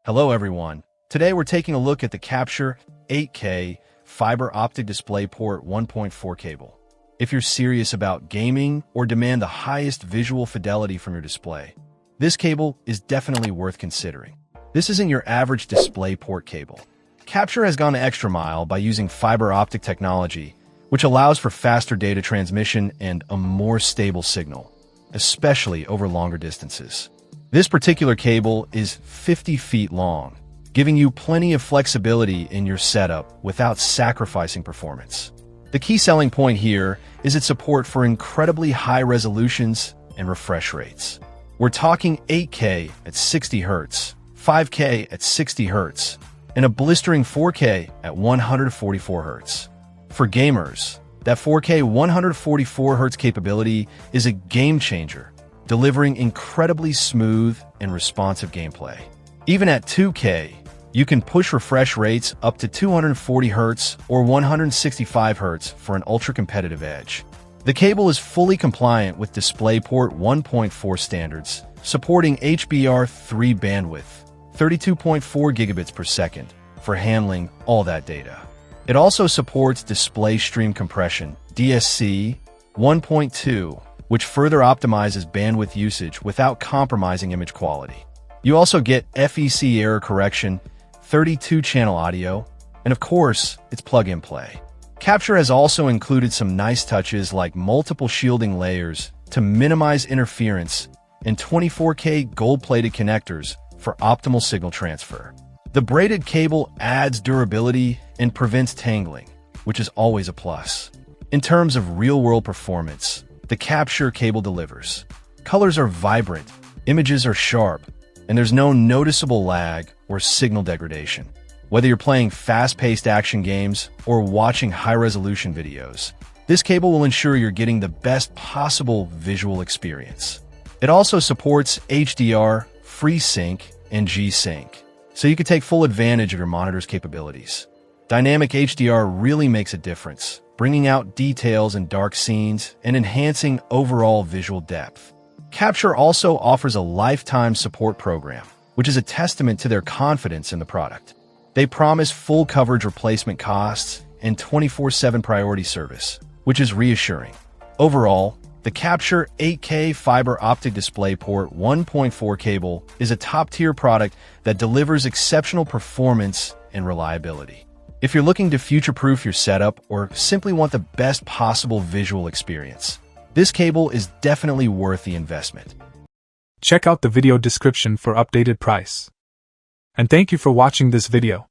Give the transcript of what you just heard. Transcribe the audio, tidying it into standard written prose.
Hello everyone. Today we're taking a look at the Capshi 8K Fiber Optic DisplayPort 1.4 cable. If you're serious about gaming or demand the highest visual fidelity from your display, this cable is definitely worth considering. This isn't your average DisplayPort cable. Capshi has gone the extra mile by using fiber optic technology, which allows for faster data transmission and a more stable signal, especially over longer distances. This particular cable is 50 feet long, giving you plenty of flexibility in your setup without sacrificing performance. The key selling point here is its support for incredibly high resolutions and refresh rates. We're talking 8K at 60 Hz, 5K at 60 Hz, and a blistering 4K at 144 Hz. For gamers, that 4K 144 Hz capability is a game changer, delivering incredibly smooth and responsive gameplay. Even at 2K, you can push refresh rates up to 240 Hz or 165 Hz for an ultra-competitive edge. The cable is fully compliant with DisplayPort 1.4 standards, supporting HBR3 bandwidth, 32.4 gigabits per second, for handling all that data. It also supports display stream compression, DSC 1.2, which further optimizes bandwidth usage without compromising image quality. You also get FEC error correction, 32-channel audio, and of course, it's plug-and play. Capshi has also included some nice touches like multiple shielding layers to minimize interference and 24K gold-plated connectors for optimal signal transfer. The braided cable adds durability and prevents tangling, which is always a plus. In terms of real-world performance, the Capshi cable delivers. Colors are vibrant, images are sharp, and there's no noticeable lag or signal degradation. Whether you're playing fast-paced action games or watching high-resolution videos, this cable will ensure you're getting the best possible visual experience. It also supports HDR, FreeSync, and G-Sync, so you can take full advantage of your monitor's capabilities. Dynamic HDR really makes a difference, bringing out details in dark scenes and enhancing overall visual depth. Capshi also offers a lifetime support program, which is a testament to their confidence in the product. They promise full coverage replacement costs and 24/7 priority service, which is reassuring. Overall, the Capshi 8K Fiber Optic DisplayPort 1.4 cable is a top-tier product that delivers exceptional performance and reliability. If you're looking to future-proof your setup or simply want the best possible visual experience, this cable is definitely worth the investment. Check out the video description for updated price. And thank you for watching this video.